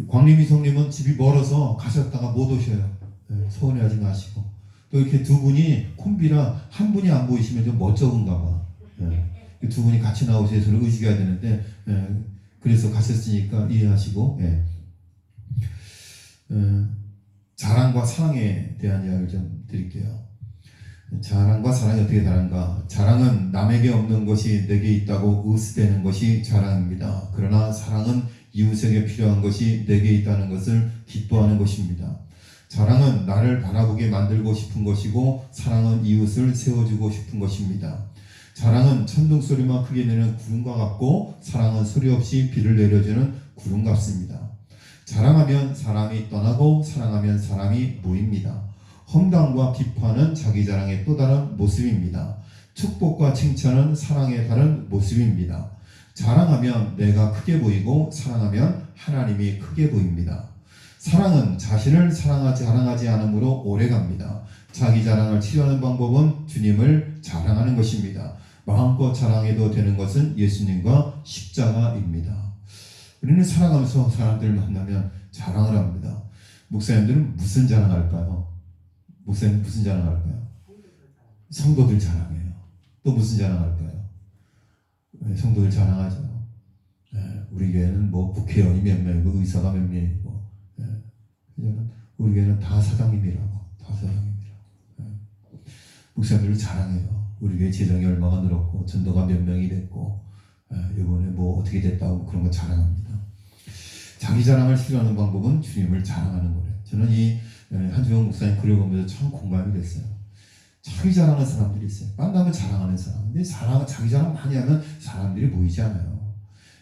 광림이 성님은 집이 멀어서 가셨다가 못 오셔요. 서운해하지 마시고. 또 이렇게 두 분이 콤비라 한 분이 안 보이시면 좀 멋쩍은가 봐. 두 분이 같이 나오셔서 서로 의지가 되는데 그래서 가셨으니까 이해하시고. 자랑과 사랑에 대한 이야기를 좀 드릴게요. 자랑과 사랑이 어떻게 다른가? 자랑은 남에게 없는 것이 내게 있다고 의스대는 것이 자랑입니다. 그러나 사랑은 이웃에게 필요한 것이 내게 있다는 것을 기뻐하는 것입니다. 자랑은 나를 바라보게 만들고 싶은 것이고 사랑은 이웃을 세워주고 싶은 것입니다. 자랑은 천둥소리만 크게 내는 구름과 같고 사랑은 소리 없이 비를 내려주는 구름 같습니다. 자랑하면 사람이 떠나고 사랑하면 사람이 모입니다. 험담과 비판은 자기 자랑의 또 다른 모습입니다. 축복과 칭찬은 사랑의 다른 모습입니다. 자랑하면 내가 크게 보이고 사랑하면 하나님이 크게 보입니다. 사랑은 자신을 자랑하지 않으므로 오래갑니다. 자기 자랑을 치료하는 방법은 주님을 자랑하는 것입니다. 마음껏 자랑해도 되는 것은 예수님과 십자가입니다. 우리는 살아가면서 사람들을 만나면 자랑을 합니다. 목사님들은 무슨 자랑할까요? 목사님 무슨 자랑할까요? 성도들 자랑해요. 또 무슨 자랑할까요? 성도들 자랑하죠. 우리 교회는 뭐 국회의원이 몇 명이고 의사가 몇 명이고 우리 교회는 다 사장님이라고. 목사님들을 자랑해요. 우리 교회 재정이 얼마가 늘었고 전도가 몇 명이 됐고 이번에 뭐 어떻게 됐다고 그런 거 자랑합니다. 자기 자랑을 싫어하는 방법은 주님을 자랑하는 거래요. 저는 이 한주영 목사님 글을 보면서 참 공감이 됐어요. 자기 자랑하는 사람들이 있어요. 만나면 자랑하는 사람. 근데 자기 자랑 많이 하면 사람들이 모이지 않아요.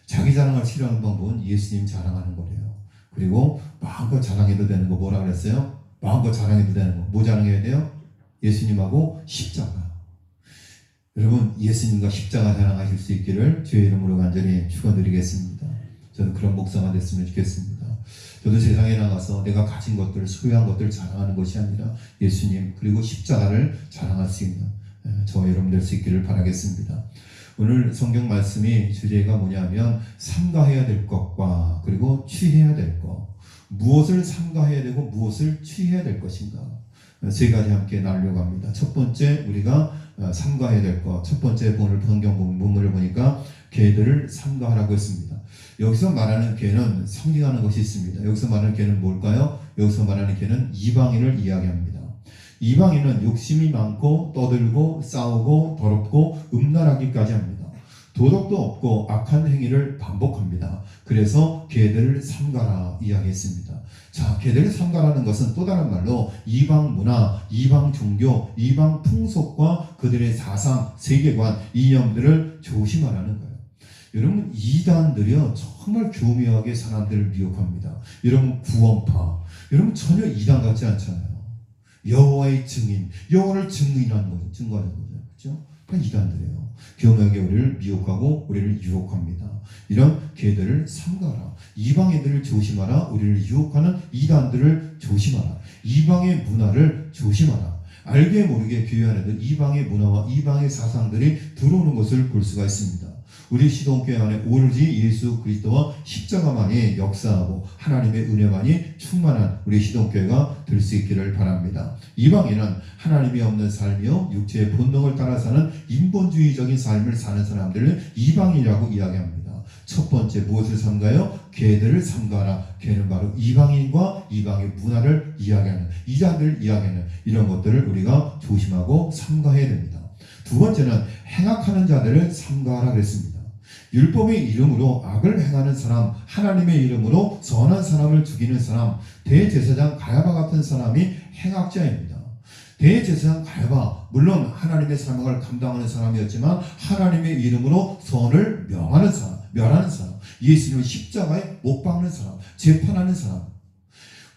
자기 자랑을 싫어하는 방법은 예수님 자랑하는 거래요. 그리고 마음껏 자랑해도 되는 거 뭐라 그랬어요? 마음껏 자랑해도 되는 거. 뭐 자랑해야 돼요? 예수님하고 십자가. 여러분 예수님과 십자가 자랑하실 수 있기를 주의 이름으로 간절히 축원드리겠습니다. 저는 그런 목사가 됐으면 좋겠습니다. 저도 세상에 나가서 내가 가진 것들, 소유한 것들 자랑하는 것이 아니라 예수님 그리고 십자가를 자랑할 수 있는 저와 여러분 될 수 있기를 바라겠습니다. 오늘 성경 말씀이 주제가 뭐냐면 삼가해야 될 것과 그리고 취해야 될 것. 무엇을 삼가해야 되고 무엇을 취해야 될 것인가. 세 가지 함께 나누려고 합니다. 첫 번째 우리가 삼가해야 될 것. 첫 번째 오늘 성경 본문을 보니까 개들을 삼가하라고 했습니다. 여기서 말하는 개는 상징하는 것이 있습니다. 여기서 말하는 개는 뭘까요? 여기서 말하는 개는 이방인을 이야기합니다. 이방인은 욕심이 많고 떠들고 싸우고 더럽고 음란하기까지 합니다. 도덕도 없고 악한 행위를 반복합니다. 그래서 개들을 삼가라 이야기했습니다. 자, 개들을 삼가라는 것은 또 다른 말로 이방 문화, 이방 종교, 이방 풍속과 그들의 사상, 세계관, 이념들을 조심하라는 거예요. 여러분 이단들이요 정말 교묘하게 사람들을 미혹합니다. 여러분 구원파, 여러분 전혀 이단 같지 않잖아요. 여호와의 증인, 여호와를 증거하는 거죠. 그렇죠? 이단들이에요. 교묘하게 우리를 미혹하고 우리를 유혹합니다. 이런 개들을 삼가라. 이방인들을 조심하라. 우리를 유혹하는 이단들을 조심하라. 이방의 문화를 조심하라. 알게 모르게 교회 안에도 이방의 문화와 이방의 사상들이 들어오는 것을 볼 수가 있습니다. 우리 시동교회 안에 오로지 예수 그리스도와 십자가만이 역사하고 하나님의 은혜만이 충만한 우리 시동교회가 될 수 있기를 바랍니다. 이방인은 하나님이 없는 삶이요 육체의 본능을 따라 사는 인본주의적인 삶을 사는 사람들을 이방인이라고 이야기합니다. 첫 번째 무엇을 삼가요? 개들을 삼가라. 개는 바로 이방인과 이방의 문화를 이야기하는 이자들을 이야기하는 이런 것들을 우리가 조심하고 삼가해야 됩니다. 두 번째는 행악하는 자들을 삼가하라 그랬습니다. 율법의 이름으로 악을 행하는 사람, 하나님의 이름으로 선한 사람을 죽이는 사람, 대제사장 가야바 같은 사람이 행악자입니다. 대제사장 가야바, 물론 하나님의 사명을 감당하는 사람이었지만 하나님의 이름으로 선을 멸하는 사람, 예수님을 십자가에 못 박는 사람, 재판하는 사람,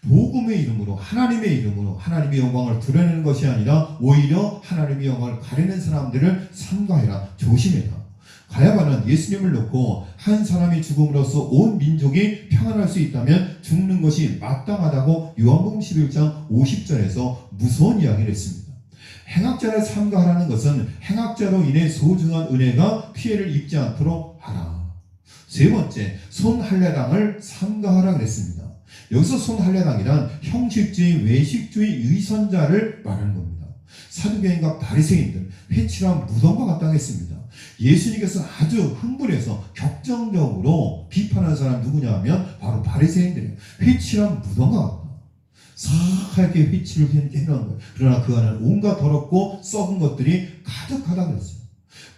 복음의 이름으로 하나님의 이름으로 하나님의 영광을 드러내는 것이 아니라 오히려 하나님의 영광을 가리는 사람들을 삼가해라. 조심해라. 가야바는 예수님을 놓고 한 사람이 죽음으로써 온 민족이 평안할 수 있다면 죽는 것이 마땅하다고 요한복음 11장 50절에서 무서운 이야기를 했습니다. 행악자를 삼가하라는 것은 행악자로 인해 소중한 은혜가 피해를 입지 않도록 하라. 세 번째, 손할례당을 삼가하라 그랬습니다. 여기서 손할례당이란 형식주의, 외식주의 위선자를 말하는 겁니다. 사두개인과 바리새인들, 회칠한 무덤과 같다고 했습니다. 예수님께서 아주 흥분해서 격정적으로 비판하는 사람이 누구냐 하면 바로 바리새인들이에요. 회칠한 무덤과 같다. 사하게 회칠을 해놓은 거예요. 그러나 그 안에는 온갖 더럽고 썩은 것들이 가득하다고 했어요.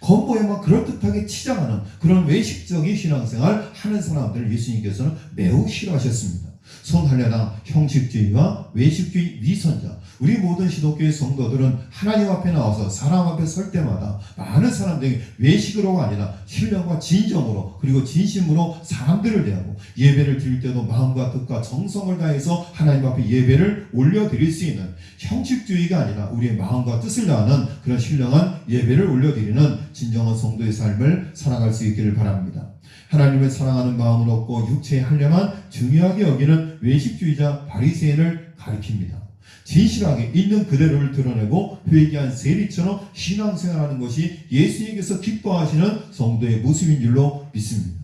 겉모양만 그럴듯하게 치장하는 그런 외식적인 신앙생활 하는 사람들을 예수님께서는 매우 싫어하셨습니다. 손할례당, 형식주의와 외식주의 위선자. 우리 모든 시독교의 성도들은 하나님 앞에 나와서 사람 앞에 설 때마다 많은 사람들이 외식으로가 아니라 신령과 진정으로 그리고 진심으로 사람들을 대하고 예배를 드릴 때도 마음과 뜻과 정성을 다해서 하나님 앞에 예배를 올려드릴 수 있는 형식주의가 아니라 우리의 마음과 뜻을 다하는 그런 신령한 예배를 올려드리는 진정한 성도의 삶을 살아갈 수 있기를 바랍니다. 하나님을 사랑하는 마음을 얻고 육체의 할례만 중요하게 여기는 외식주의자 바리새인을 가리킵니다. 진실하게 있는 그대로를 드러내고 회개한 세리처럼 신앙생활하는 것이 예수님께서 기뻐하시는 성도의 모습인 줄로 믿습니다.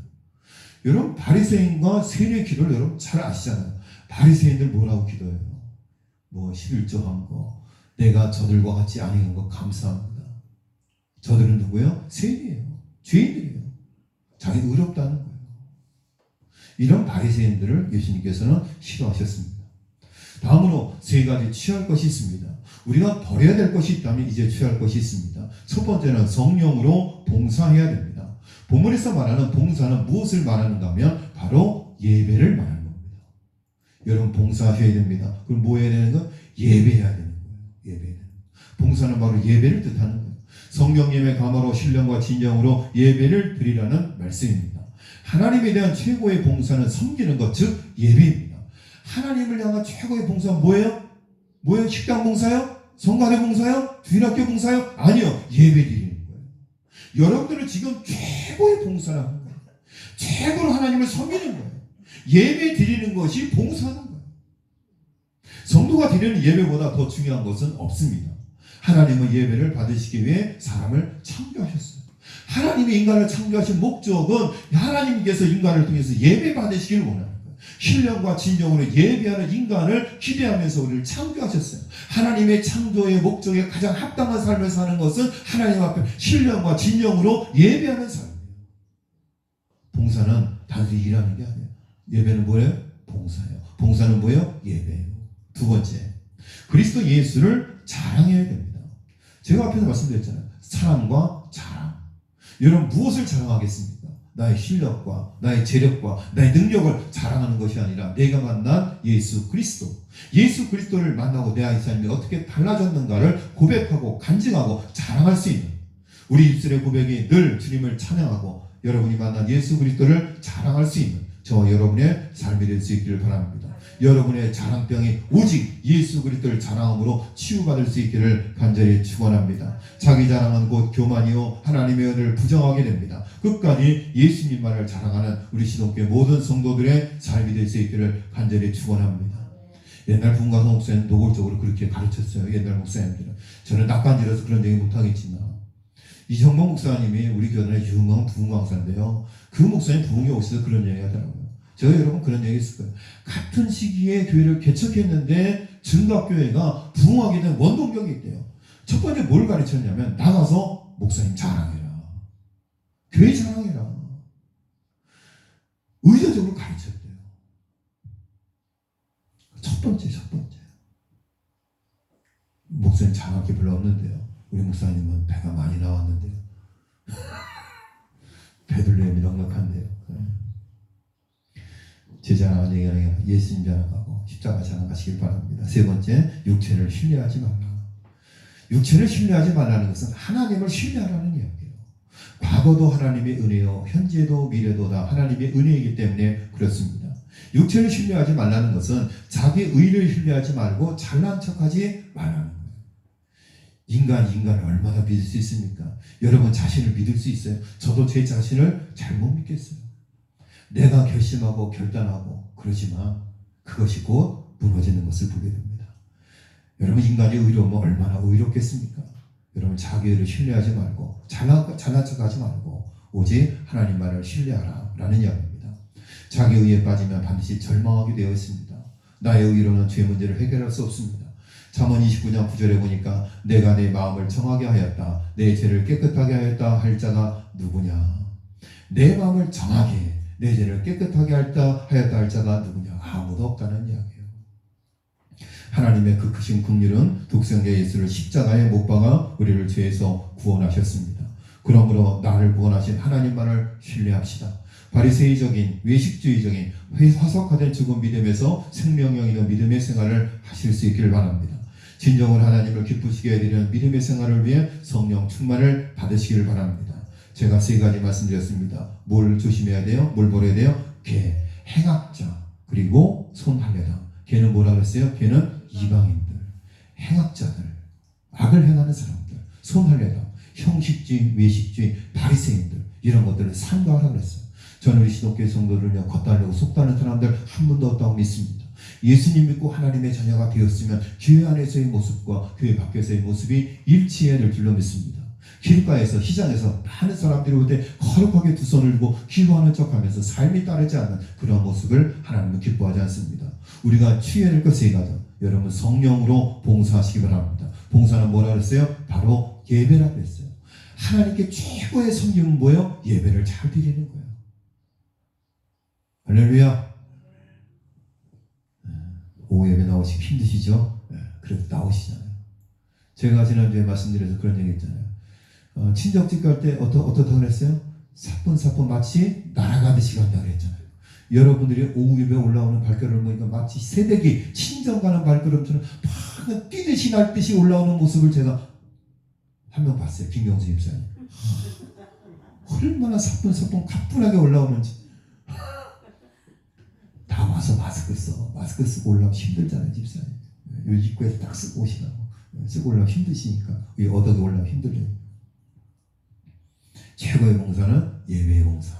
여러분, 바리새인과 세리의 기도를 여러분 잘 아시잖아요. 바리새인들 뭐라고 기도해요? 11조 한 거, 내가 저들과 같이 아니한 거 감사합니다. 저들은 누구예요? 세리예요. 죄인들이에요. 자기 의롭다는 거예요. 이런 바리새인들을 예수님께서는 싫어하셨습니다. 다음으로 세 가지 취할 것이 있습니다. 우리가 버려야 될 것이 있다면 이제 취할 것이 있습니다. 첫 번째는 성령으로 봉사해야 됩니다. 본문에서 말하는 봉사는 무엇을 말하는가 하면 바로 예배를 말하는 겁니다. 여러분, 봉사해야 됩니다. 그럼 뭐 해야 되는 거? 예배해야 되는 거예요. 예배는. 봉사는 바로 예배를 뜻하는 거예요. 성령 예배 감화로 신령과 진정으로 예배를 드리라는 말씀입니다. 하나님에 대한 최고의 봉사는 섬기는 것, 즉 예배입니다. 하나님을 향한 최고의 봉사는 뭐예요? 뭐예요? 식당 봉사요? 성가대 봉사요? 주일학교 봉사요? 아니요. 예배 드리는 거예요. 여러분들은 지금 최고의 봉사를 하는 거예요. 최고로 하나님을 섬기는 거예요. 예배 드리는 것이 봉사하는 거예요. 성도가 드리는 예배보다 더 중요한 것은 없습니다. 하나님은 예배를 받으시기 위해 사람을 창조하셨어요. 하나님이 인간을 창조하신 목적은 하나님께서 인간을 통해서 예배 받으시기를 원하는 거예요. 신령과 진정으로 예배하는 인간을 기대하면서 우리를 창조하셨어요. 하나님의 창조의 목적에 가장 합당한 삶을 사는 것은 하나님 앞에 신령과 진정으로 예배하는 삶이에요. 봉사는 단순히 일하는 게 아니에요. 예배는 뭐예요? 봉사예요. 봉사는 뭐예요? 예배예요. 두 번째, 그리스도 예수를 자랑해야 됩니다. 제가 앞에서 말씀드렸잖아요. 사랑과 자랑. 여러분, 무엇을 자랑하겠습니까? 나의 실력과 나의 재력과 나의 능력을 자랑하는 것이 아니라 내가 만난 예수 그리스도. 예수 그리스도를 만나고 내 삶이 어떻게 달라졌는가를 고백하고 간증하고 자랑할 수 있는, 우리 입술의 고백이 늘 주님을 찬양하고 여러분이 만난 예수 그리스도를 자랑할 수 있는 저와 여러분의 삶이 될 수 있기를 바랍니다. 여러분의 자랑병이 오직 예수 그리스도를 자랑함으로 치유받을 수 있기를 간절히 축원합니다. 자기 자랑은 곧 교만이요 하나님의 은혜를 부정하게 됩니다. 끝까지 예수님만을 자랑하는 우리 시동교회 모든 성도들의 삶이 될 수 있기를 간절히 축원합니다. 옛날 분가성 목사님 노골적으로 그렇게 가르쳤어요. 옛날 목사님들은. 저는 낯간지러서 그런 얘기 못하겠지만 이정범 목사님이 우리 교단의 유명한 부흥강사인데요. 그 목사님 부흥에 오셔서 그런 얘기 하더라고요. 제가 여러분 그런 얘기 했을 거예요. 같은 시기에 교회를 개척했는데 증각교회가 부흥하게 된 원동력이 있대요. 첫 번째 뭘 가르쳤냐면 나가서 목사님 자랑해라. 교회 자랑해라. 의도적으로 가르쳤대요. 첫 번째. 목사님 자랑할 게 별로 없는데요. 우리 목사님은 배가 많이 나왔는데요. 배들레미 넉넉한데요. 제 자랑은 얘기가 아니라 예수님 자랑하고 십자가 자랑하시길 바랍니다. 세 번째, 육체를 신뢰하지 말라. 육체를 신뢰하지 말라는 것은 하나님을 신뢰하라는 이야기예요. 과거도 하나님의 은혜요, 현재도 미래도 다 하나님의 은혜이기 때문에 그렇습니다. 육체를 신뢰하지 말라는 것은 자기 의를 신뢰하지 말고 잘난 척하지 말라는 거예요. 인간을 얼마나 믿을 수 있습니까? 여러분 자신을 믿을 수 있어요? 저도 제 자신을 잘 못 믿겠어요. 내가 결심하고 결단하고 그러지만 그것이 곧 무너지는 것을 보게 됩니다. 여러분, 인간이 의로우면 얼마나 의롭겠습니까? 여러분, 자기 의를 신뢰하지 말고 잘난 척하지 말고 오직 하나님만을 신뢰하라 라는 이야기입니다. 자기 의에 빠지면 반드시 절망하게 되어 있습니다. 나의 의로는 죄 문제를 해결할 수 없습니다. 잠언 29장 9절에 보니까 내가 내 마음을 정하게 하였다, 내 죄를 깨끗하게 하였다 할 자가 누구냐. 내 마음을 정하게, 내 죄를 깨끗하게 하였다 할 자가 누구냐. 아무도 없다는 이야기예요. 하나님의 그 크신 긍휼은 독생자 예수를 십자가에 못 박아 우리를 죄에서 구원하셨습니다. 그러므로 나를 구원하신 하나님만을 신뢰합시다. 바리새이적인 외식주의적인 화석화된 죽은 믿음에서 생명력 있는 믿음의 생활을 하실 수 있기를 바랍니다. 진정으로 하나님을 기쁘시게 해드리는 믿음의 생활을 위해 성령 충만을 받으시기를 바랍니다. 제가 3가지 말씀드렸습니다. 뭘 조심해야 돼요? 뭘 버려야 돼요? 개, 행악자, 그리고 손할례당. 걔는 뭐라 그랬어요? 걔는 이방인들, 행악자들, 악을 행하는 사람들, 손할례당, 형식주의, 외식주의, 바리새인들, 이런 것들을 삼가하라 그랬어요. 저는 우리 시독교회 성도들은요, 겉달려고 속다는 사람들 한 분도 없다고 믿습니다. 예수님 믿고 하나님의 자녀가 되었으면 교회 안에서의 모습과 교회 밖에서의 모습이 일치해야 될 줄로 믿습니다. 길가에서, 시장에서 많은 사람들이 올 때 거룩하게 두 손을 들고 기도하는 척하면서 삶이 따르지 않는 그런 모습을 하나님은 기뻐하지 않습니다. 우리가 취해야 될 것에 가서 여러분 성령으로 봉사하시기 바랍니다. 봉사는 뭐라 그랬어요? 바로 예배라고 했어요. 하나님께 최고의 섬김은 뭐예요? 예배를 잘 드리는 거예요. 할렐루야. 오후 예배 나오시기 힘드시죠? 그래도 나오시잖아요. 제가 지난주에 말씀드려서 그런 얘기 했잖아요. 친정집 갈 때 어떻다고 그랬어요? 사뿐사뿐 마치 날아가듯이 간다고 그랬잖아요. 여러분들이 오후 예배 올라오는 발걸음을 보니까 마치 새댁이 친정 가는 발걸음처럼 막 뛰듯이 날듯이 올라오는 모습을 제가 한 명 봤어요. 김경수 집사님. 얼마나 사뿐사뿐 가뿐하게 올라오는지. 다 와서 마스크 쓰고 올라오면 힘들잖아요, 집사님. 요 입구에서 딱 쓰고 오시라고. 쓰고 올라오면 힘드시니까. 이 어덕에 올라오면 힘들어요. 최고의 봉사는 예배의 봉사.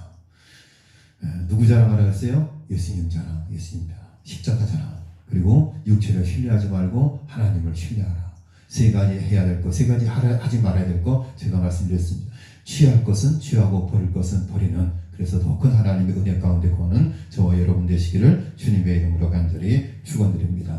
누구 자랑하라 했어요? 예수님 자랑, 예수님 자랑, 십자가 자랑. 그리고 육체를 신뢰하지 말고 하나님을 신뢰하라. 3가지 해야 될 것, 3가지 하지 말아야 될 것 제가 말씀드렸습니다. 취할 것은 취하고 버릴 것은 버리는, 그래서 더 큰 하나님의 은혜 가운데 거하는 저와 여러분 되시기를 주님의 이름으로 간절히 축원드립니다.